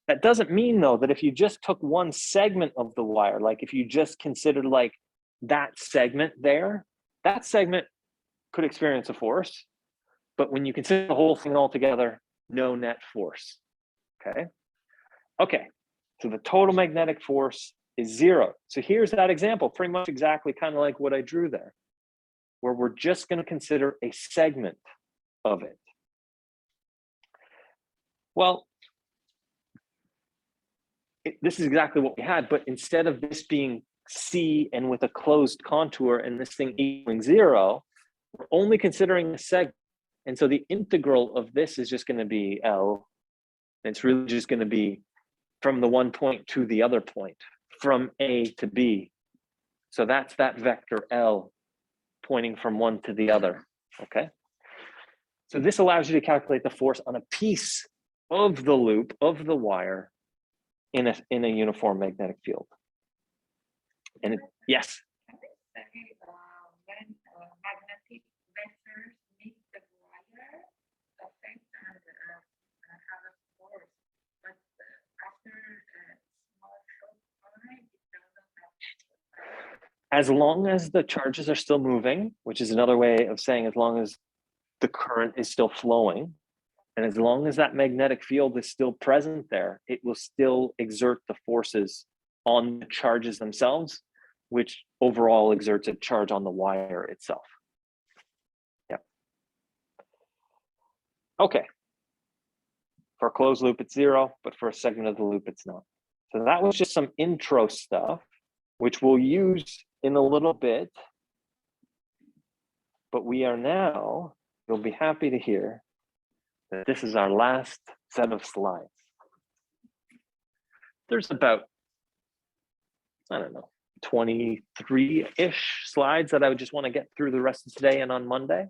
That doesn't mean, though, that if you just took one segment of the wire, like if you just considered like that segment there, that segment could experience a force. But when you consider the whole thing all together, no net force. Okay. Okay. So the total magnetic force is 0. So here's that example, pretty much exactly kind of like what I drew there, where we're just going to consider a segment of it. Well, this is exactly what we had, but instead of this being C and with a closed contour and this thing equaling 0, we're only considering a segment. And so the integral of this is just going to be L. And it's really just going to be from the one point to the other point, from A to B. So that's that vector L pointing from one to the other, okay? So this allows you to calculate the force on a piece of the loop, of the wire, in a uniform magnetic field. And yes? Can we say when magnetic vectors meet the wire, affect and have a force, but after a small short time, it doesn't have. As long as the charges are still moving, which is another way of saying as long as the current is still flowing, and as long as that magnetic field is still present there, it will still exert the forces on the charges themselves, which overall exerts a charge on the wire itself. Yeah. Okay. For a closed loop, it's 0, but for a segment of the loop, it's not. So that was just some intro stuff, which we'll use in a little bit. But we are now, you'll be happy to hear, that this is our last set of slides. There's about, I don't know, 23-ish slides that I would just want to get through the rest of today and on Monday.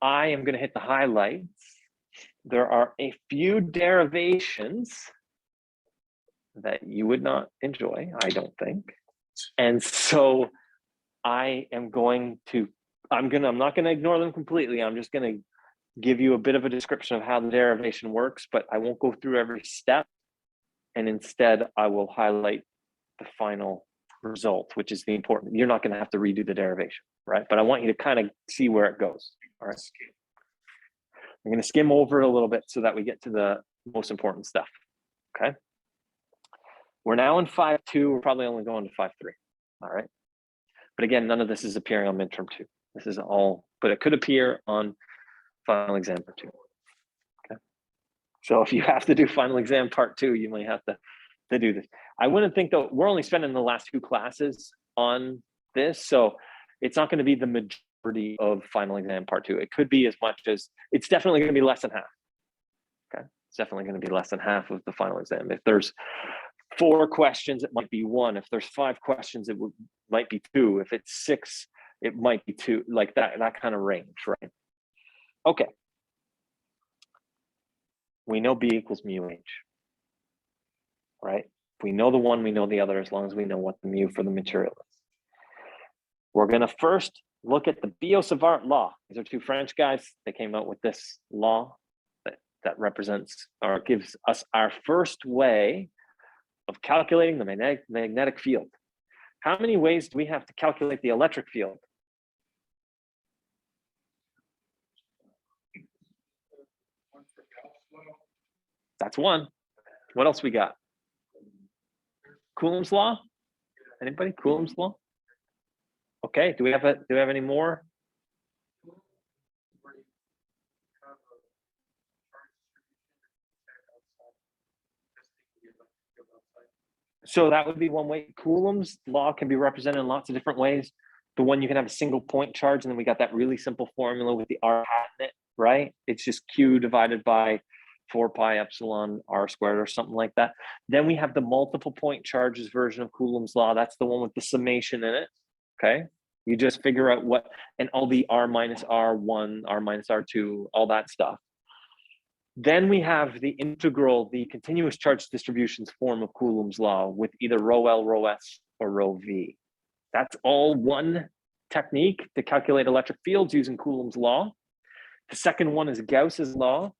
I am going to hit the highlights. There are a few derivations that you would not enjoy, I don't think. And so I am going to, I'm not going to ignore them completely. I'm just going to give you a bit of a description of how the derivation works, but I won't go through every step. And instead, I will highlight the final result, which is the important. You're not going to have to redo the derivation, right? But I want you to kind of see where it goes. All right. I'm going to skim over it a little bit so that we get to the most important stuff. Okay. We're now in 5.2. We're probably only going to 5.3. All right. But again, none of this is appearing on midterm 2. This is all, but it could appear on final exam part 2. Okay. So if you have to do final exam part 2, you might have to do this. I wouldn't think, though, we're only spending the last 2 classes on this, so it's not going to be the majority of final exam part 2. It could be as much as, it's definitely going to be less than half. Okay. It's definitely going to be less than half of the final exam. If there's 4 questions, it might be 1. If there's 5 questions, it might be 2. If it's 6, it might be 2, like that kind of range, right? Okay. We know B equals mu H, right? If we know the one, we know the other, as long as we know what the mu for the material is. We're going to first look at the Biot Savart law. These are 2 French guys. They came out with this law that that represents or gives us our first way of calculating the magnetic field. How many ways do we have to calculate the electric field? That's one. What else we got? Coulomb's law? Anybody? Coulomb's law? Okay, do we have any more? So that would be one way. Coulomb's law can be represented in lots of different ways. The one you can have a single point charge, and then we got that really simple formula with the R hat in it, right? It's just Q divided by 4 pi epsilon R squared or something like that. Then we have the multiple point charges version of Coulomb's law. That's the one with the summation in it, okay? You just figure out what, and all the R minus R1, R minus R2, all that stuff. Then we have the integral, the continuous charge distributions form of Coulomb's law with either rho L, rho S, or rho V. That's all one technique to calculate electric fields using Coulomb's law. The second one is Gauss's law.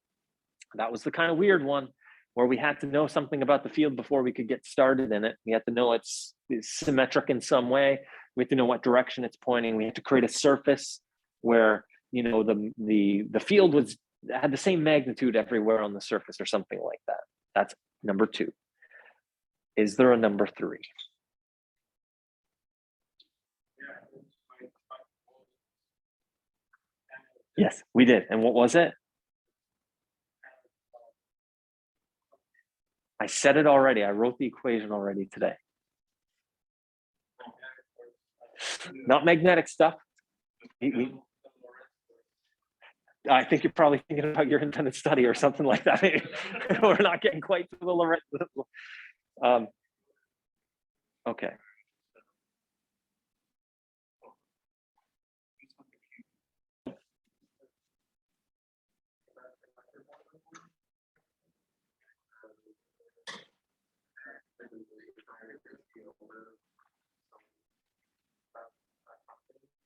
That was the kind of weird one where we had to know something about the field before we could get started in it. We had to know it's symmetric in some way. We had to know what direction it's pointing. We had to create a surface where, you know, the field had the same magnitude everywhere on the surface or something like that. That's number 2. Is there a number 3? Yes, we did. And what was it? I said it already. I wrote the equation already today. Not magnetic stuff. I think you're probably thinking about your intended study or something like that. We're not getting quite to the Lorentz. Okay.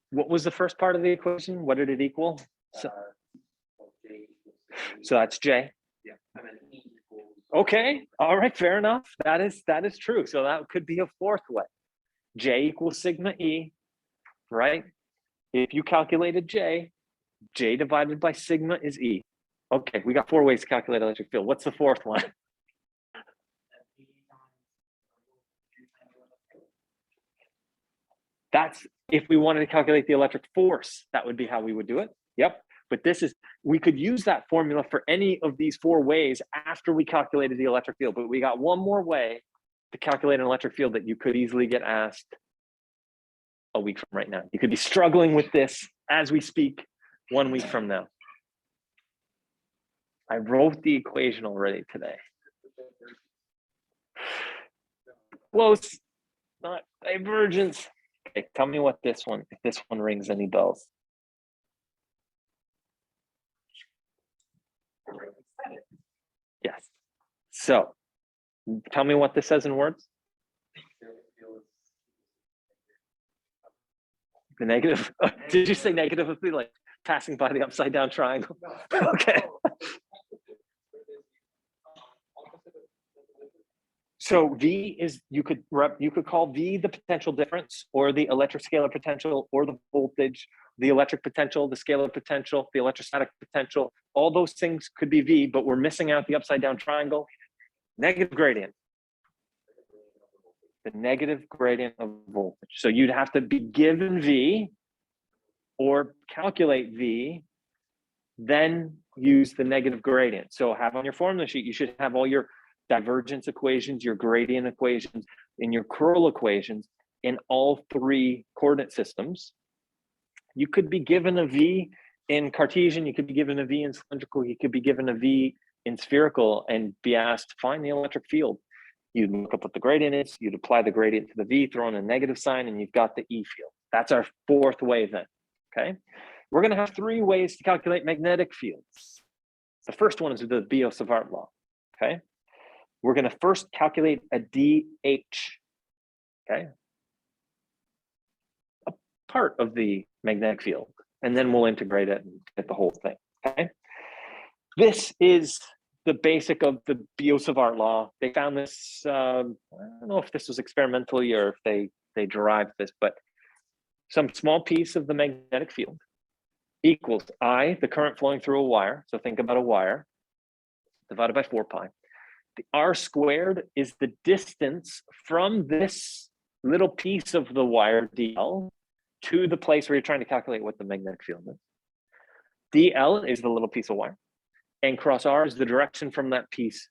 What was the first part of the equation? What did it equal? So that's J. Okay, all right, fair enough. That is true. So that could be a fourth way. J equals sigma E, right? If you calculated J divided by sigma is E. Okay, we got 4 ways to calculate electric field. What's the fourth one? That's if we wanted to calculate the electric force, that would be how we would do it. Yep. But we could use that formula for any of these 4 ways after we calculated the electric field. But we got one more way to calculate an electric field that you could easily get asked a week from right now. You could be struggling with this as we speak 1 week from now. I wrote the equation already today. Close, not divergence. Okay, tell me what if this one rings any bells. Yes. So tell me what this says in words. The negative. Did you say negative would be like passing by the upside down triangle? Okay. So V is, you could call V the potential difference, or the electric scalar potential, or the voltage, the electric potential, the scalar potential, the electrostatic potential. All those things could be V, but we're missing out the upside down triangle. Negative gradient. The negative gradient of voltage. So you'd have to be given V or calculate V, then use the negative gradient. So have on your formula sheet, you should have all your divergence equations, your gradient equations, and your curl equations in all 3 coordinate systems. You could be given a V in Cartesian, you could be given a V in cylindrical, you could be given a V in spherical and be asked, find the electric field. You'd look up what the gradient is, you'd apply the gradient to the V, throw in a negative sign, and you've got the E field. That's our 4th way then, okay? We're gonna have 3 ways to calculate magnetic fields. The first one is the Biot-Savart law, okay? We're going to first calculate a DH, okay? A part of the magnetic field, and then we'll integrate it and get the whole thing, okay? This is the basic of the Biot-Savart law. They found this, I don't know if this was experimentally or if they derived this, but some small piece of the magnetic field equals I, the current flowing through a wire. So think about a wire divided by 4 pi. The R squared is the distance from this little piece of the wire DL to the place where you're trying to calculate what the magnetic field is. DL is the little piece of wire, and cross R is the direction from that piece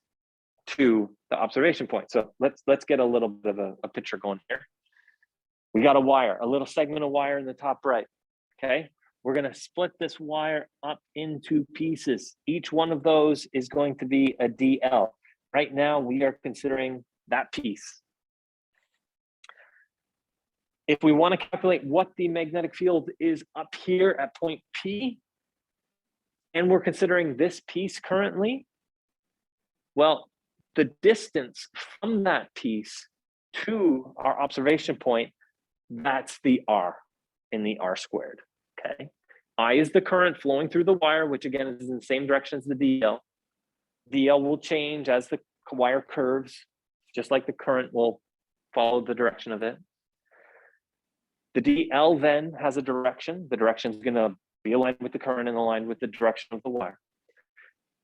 to the observation point. So let's get a little bit of a picture going here. We got a wire, a little segment of wire in the top right, okay? We're gonna split this wire up into pieces. Each one of those is going to be a DL. Right now, we are considering that piece. If we want to calculate what the magnetic field is up here at point P, and we're considering this piece currently, well, the distance from that piece to our observation point, that's the R in the R squared, okay? I is the current flowing through the wire, which again is in the same direction as the DL. DL will change as the wire curves, just like the current will follow the direction of it. The DL then has a direction. The direction is going to be aligned with the current and aligned with the direction of the wire.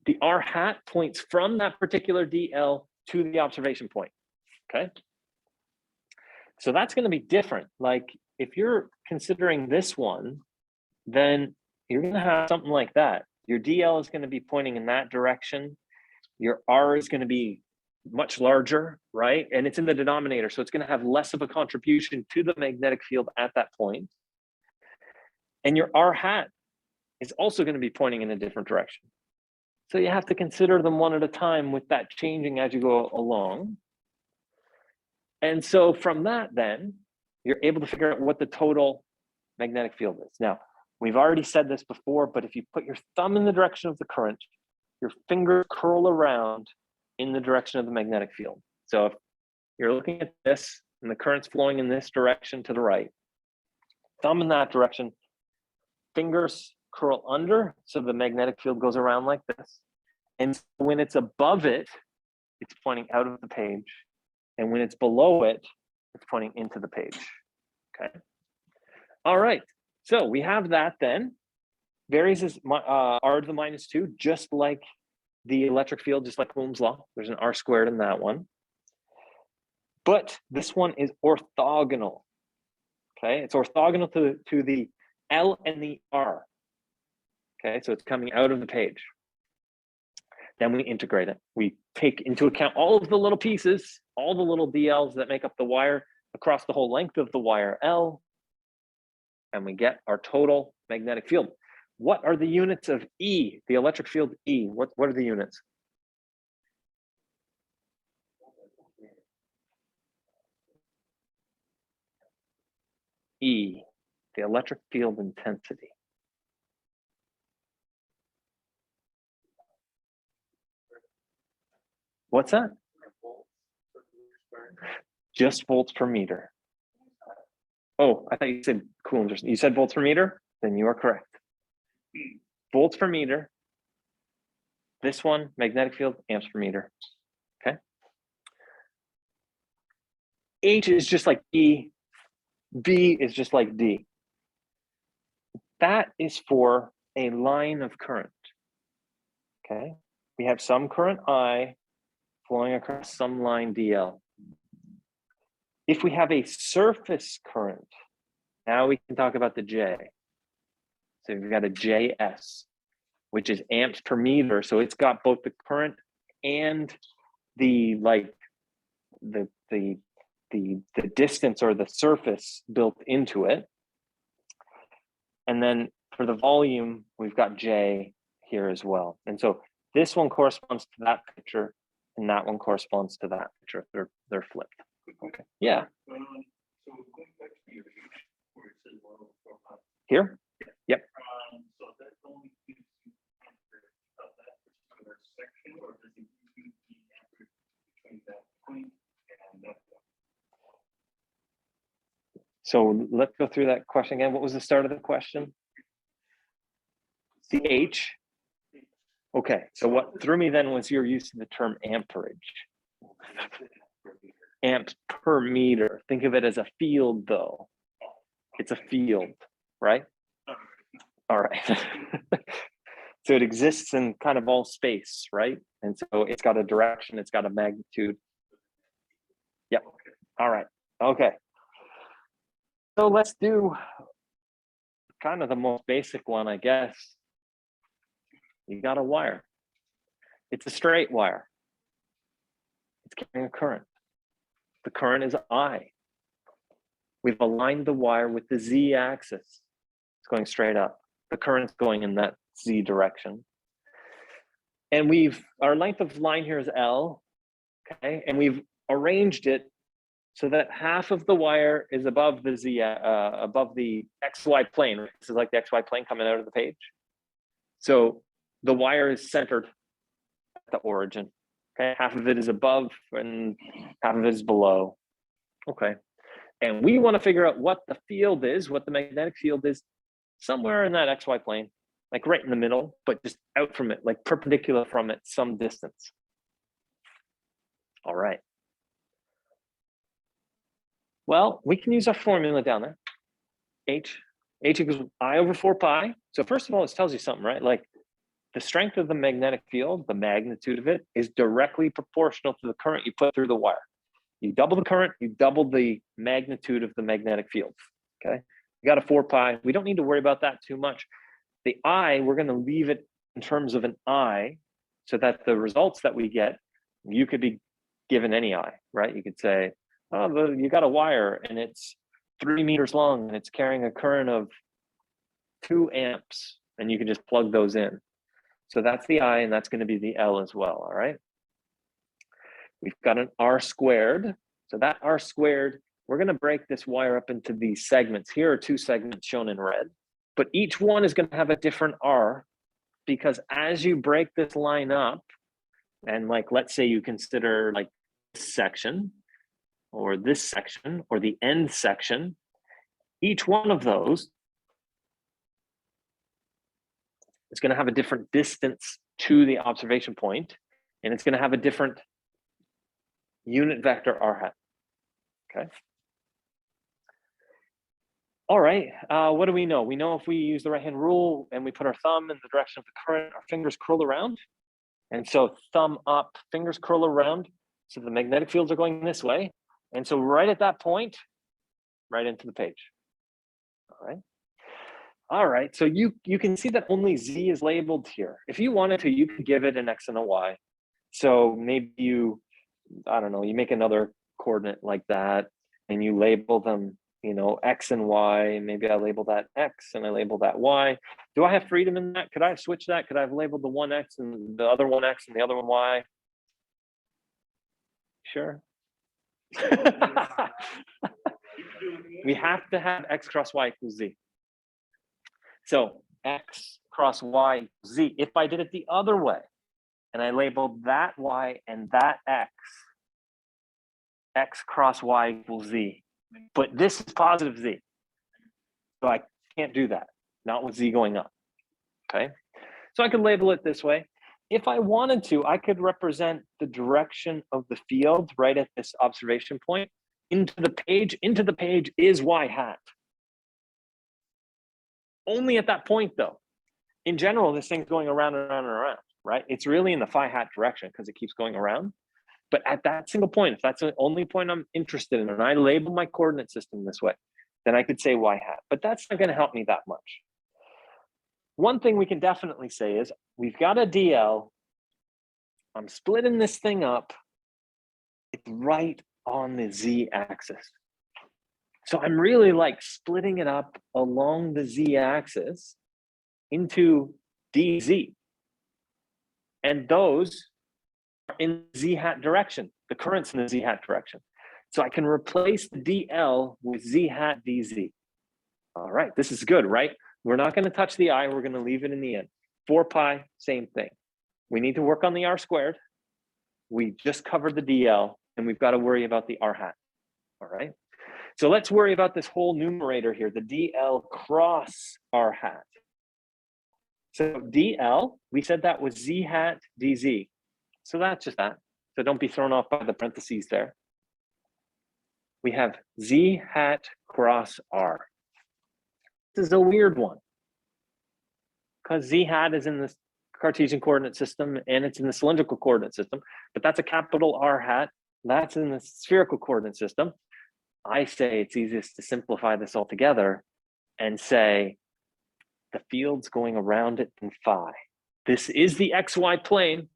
The R hat points from that particular DL to the observation point, okay? So that's going to be different. Like if you're considering this one, then you're going to have something like that. Your DL is going to be pointing in that direction. Your R is going to be much larger, right? And it's in the denominator, so it's going to have less of a contribution to the magnetic field at that point. And your R hat is also going to be pointing in a different direction. So you have to consider them one at a time with that changing as you go along. And so from that, then, you're able to figure out what the total magnetic field is. Now, we've already said this before, but if you put your thumb in the direction of the current, your fingers curl around in the direction of the magnetic field. So if you're looking at this and the current's flowing in this direction to the right, thumb in that direction, fingers curl under, so the magnetic field goes around like this. And when it's above it, it's pointing out of the page. And when it's below it, it's pointing into the page, okay? All right, so we have that then. Varies as R to the -2, just like the electric field, just like Ohm's law. There's an R squared in that one. But this one is orthogonal, okay? It's orthogonal to the L and the R, okay? So it's coming out of the page. Then we integrate it. We take into account all of the little pieces, all the little DLs that make up the wire across the whole length of the wire L, and we get our total magnetic field. What are the units of E, the electric field E? What are the units? E, the electric field intensity. What's that? Just volts per meter. Oh, I thought you said coulombs. You said volts per meter? Then you are correct. Volts per meter. This one, magnetic field, amps per meter. Okay. H is just like E. V is just like D. That is for a line of current. Okay. We have some current I flowing across some line DL. If we have a surface current, now we can talk about the J. So we've got a JS, which is amps per meter. So it's got both the current and the distance or the surface built into it. And then for the volume, we've got J here as well. And so this one corresponds to that picture, and that one corresponds to that picture. They're flipped. Okay. Yeah. So going back to your H, where it says 104. Here? Yep. So that only gives you amperage of that particular section, or does it give you the amperage between that point and that point? So let's go through that question again. What was the start of the question? The H. Okay, so what threw me then was your use of the term amperage. Amps per meter. Think of it as a field though. It's a field, right? All right. So it exists in kind of all space, right? And so it's got a direction, it's got a magnitude. Yep. All right. Okay. So let's do kind of the most basic one, I guess. You got a wire. It's a straight wire. It's carrying a current. The current is I. We've aligned the wire with the Z axis. It's going straight up. The current's going in that Z direction. And our length of line here is L, okay? And we've arranged it so that half of the wire is above the Z, above the XY plane. This is like the XY plane coming out of the page. So the wire is centered at the origin, okay? Half of it is above and half of it is below, okay? And we want to figure out what the field is, what the magnetic field is, somewhere in that XY plane, like right in the middle, but just out from it, like perpendicular from it, some distance. All right. Well, we can use our formula down there. H equals I over 4 pi. So first of all, this tells you something, right? Like the strength of the magnetic field, the magnitude of it, is directly proportional to the current you put through the wire. You double the current, you double the magnitude of the magnetic field, okay? You got a 4 pi. We don't need to worry about that too much. The I, we're going to leave it in terms of an I so that the results that we get, you could be given any I, right? You could say, oh, you got a wire and it's 3 meters long and it's carrying a current of 2 amps, and you can just plug those in. So that's the I, and that's going to be the L as well, all right? We've got an R squared. So that R squared, we're going to break this wire up into these segments. Here are 2 segments shown in red, but each one is going to have a different R, because as you break this line up, and like, let's say you consider like this section or this section or the end section, each one of those is going to have a different distance to the observation point, and it's going to have a different unit vector R hat, okay? All right, what do we know? We know if we use the right-hand rule and we put our thumb in the direction of the current, our fingers curl around. And so thumb up, fingers curl around. So the magnetic fields are going this way. And so right at that point, right into the page, all right? All right, so you can see that only Z is labeled here. If you wanted to, you could give it an X and a Y. So maybe you, I don't know, you make another coordinate like that and you label them, you know, X and Y. Maybe I label that X and I label that Y. Do I have freedom in that? Could I have switched that? Could I have labeled the one X and the other one X and the other one Y? Sure. We have to have X cross Y equals Z. So X cross Y equals Z. If I did it the other way and I labeled that Y and that X, X cross Y equals Z. But this is positive Z. So I can't do that, not with Z going up, okay? So I could label it this way. If I wanted to, I could represent the direction of the field right at this observation point into the page. Into the page is Y hat. Only at that point though. In general, this thing's going around and around and around, right? It's really in the phi hat direction because it keeps going around. But at that single point, if that's the only point I'm interested in, and I label my coordinate system this way, then I could say Y hat, but that's not going to help me that much. One thing we can definitely say is we've got a DL. I'm splitting this thing up. It's right on the Z axis. So I'm really like splitting it up along the Z axis into DZ. And those are in Z hat direction. The current's in the Z hat direction. So I can replace the DL with Z hat DZ. All right, this is good, right? We're not going to touch the I, we're going to leave it in the end. 4 pi, same thing. We need to work on the R squared. We just covered the DL, and we've got to worry about the R hat. All right, so let's worry about this whole numerator here, the DL cross R hat. So DL, we said that was Z hat DZ. So that's just that. So don't be thrown off by the parentheses there. We have Z hat cross R. This is a weird one because Z hat is in the Cartesian coordinate system and it's in the cylindrical coordinate system, but that's a capital R hat. That's in the spherical coordinate system. I say it's easiest to simplify this all together and say the field's going around it in phi. This is the XY plane.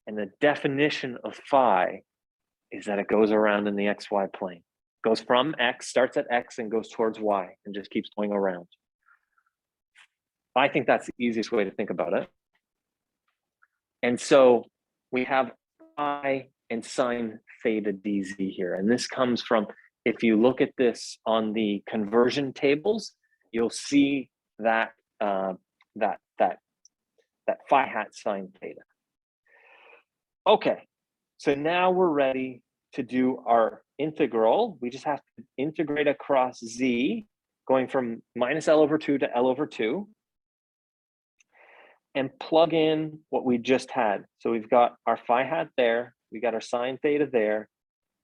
And the definition of phi is that it goes around in the XY plane. Goes from X, starts at X and goes towards Y and just keeps going around. I think that's the easiest way to think about it. And so we have phi and sine theta dz here. And this comes from, if you look at this on the conversion tables, you'll see that that phi hat sine theta. Okay, so now we're ready to do our integral. We just have to integrate across z, going from minus L over 2 to L over 2, and plug in what we just had. So we've got our phi hat there, we got our sine theta there,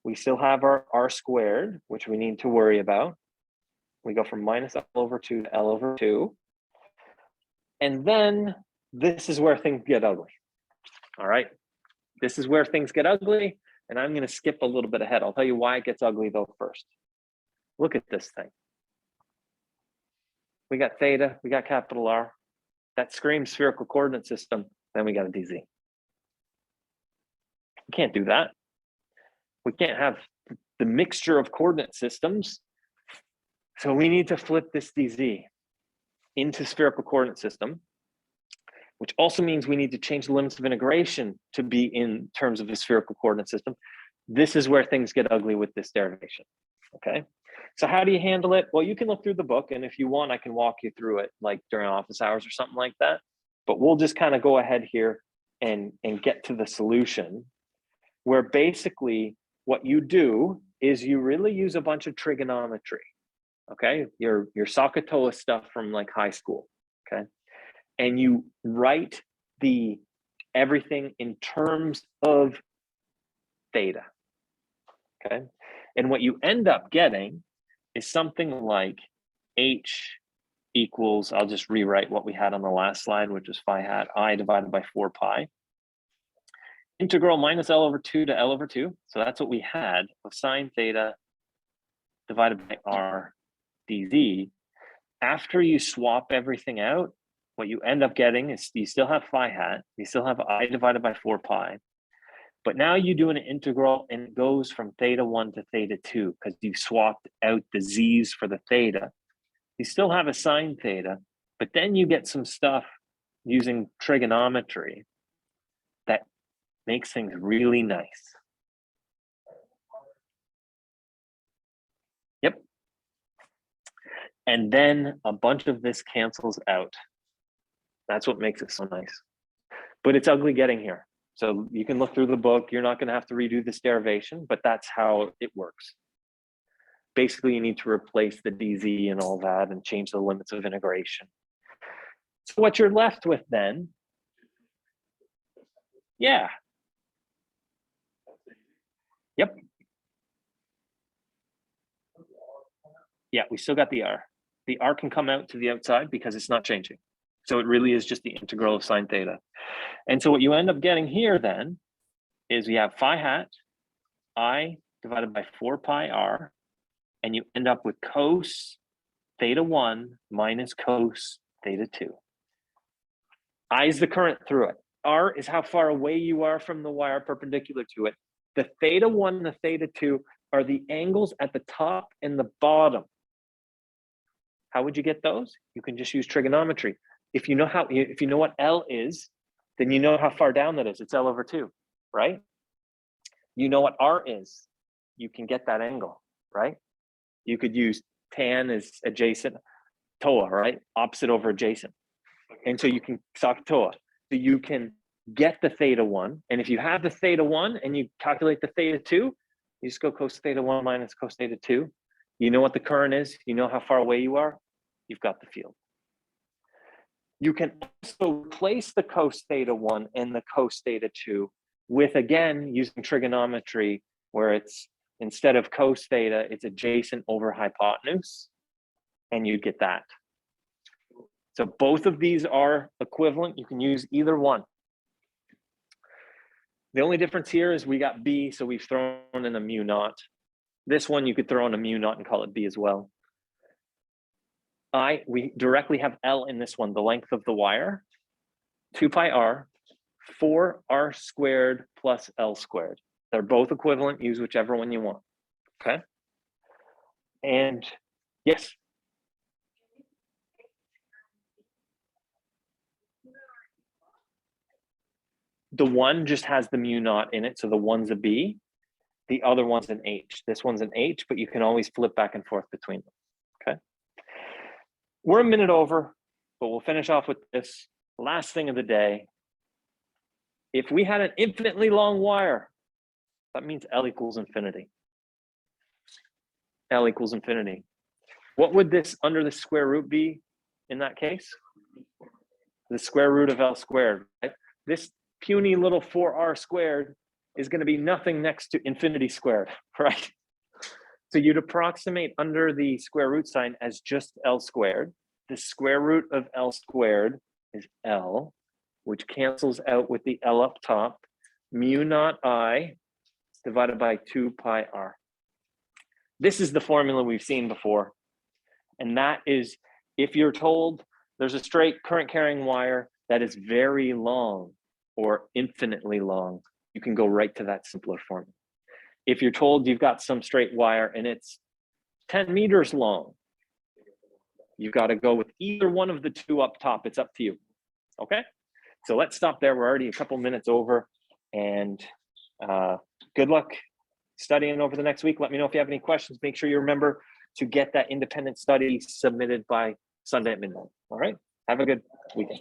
we still have our r squared, which we need to worry about. We go from minus L over 2 to L over 2. And then this is where things get ugly. All right, this is where things get ugly. And I'm going to skip a little bit ahead. I'll tell you why it gets ugly though first. Look at this thing. We got theta, we got capital R. That screams spherical coordinate system. Then we got a dz. We can't do that. We can't have the mixture of coordinate systems. So we need to flip this dz into spherical coordinate system, which also means we need to change the limits of integration to be in terms of the spherical coordinate system. This is where things get ugly with this derivation, okay? So how do you handle it? Well, you can look through the book, and if you want, I can walk you through it like during office hours or something like that. But we'll just kind of go ahead here and get to the solution, where basically what you do is you really use a bunch of trigonometry, okay? Your SOHCAHTOA stuff from like high school, okay? And you write the everything in terms of theta, okay? And what you end up getting is something like H equals, I'll just rewrite what we had on the last slide, which is phi hat I divided by 4 pi. Integral minus L over 2 to L over 2. So that's what we had of sine theta divided by R dz. After you swap everything out, what you end up getting is you still have phi hat, you still have I divided by 4 pi, but now you do an integral and it goes from theta 1 to theta 2 because you swapped out the z's for the theta. You still have a sine theta, but then you get some stuff using trigonometry that makes things really nice. Yep. And then a bunch of this cancels out. That's what makes it so nice. But it's ugly getting here. So you can look through the book. You're not going to have to redo this derivation, but that's how it works. Basically, you need to replace the dz and all that and change the limits of integration. So what you're left with then, yeah. Yep. Yeah, we still got the r. The r can come out to the outside because it's not changing. So it really is just the integral of sine theta. And so what you end up getting here then is we have phi hat I divided by 4 pi r, and you end up with cos theta 1 minus cos theta 2. I is the current through it. R is how far away you are from the wire perpendicular to it. The theta 1 and the theta 2 are the angles at the top and the bottom. How would you get those? You can just use trigonometry. If you know what L is, then you know how far down that is. It's L over 2, right? You know what R is. You can get that angle, right? You could use tan as adjacent, TOA, right? Opposite over adjacent. And so you can SOHCAHTOA. So you can get the theta 1. And if you have the theta 1 and you calculate the theta 2, you just go cos theta 1 minus cos theta 2. You know what the current is. You know how far away you are. You've got the field. You can also replace the cos theta 1 and the cos theta 2 with, again, using trigonometry, where it's, instead of cos theta, it's adjacent over hypotenuse, and you get that. So both of these are equivalent. You can use either one. The only difference here is we got B, so we've thrown in a mu naught. This one you could throw in a mu naught and call it B as well. We directly have L in this one, the length of the wire, 2 pi r, 4 r squared plus L squared. They're both equivalent, use whichever one you want, okay? And yes? The one just has the mu naught in it, so the one's a B. The other one's an H. This one's an H, but you can always flip back and forth between them, okay? We're a minute over, but we'll finish off with this last thing of the day. If we had an infinitely long wire, that means L equals infinity. L equals infinity. What would this under the square root be in that case? The square root of L squared, right? This puny little 4r squared is going to be nothing next to infinity squared, right? So you'd approximate under the square root sign as just L squared. The square root of L squared is L, which cancels out with the L up top. Mu naught I divided by 2 pi r. This is the formula we've seen before. And that is, if you're told there's a straight current carrying wire that is very long or infinitely long, you can go right to that simpler formula. If you're told you've got some straight wire and it's 10 meters long, you've got to go with either one of the two up top. It's up to you. Okay, so let's stop there. We're already a couple minutes over, and good luck studying over the next week. Let me know if you have any questions. Make sure you remember to get that independent study submitted by Sunday at midnight. All right, have a good weekend.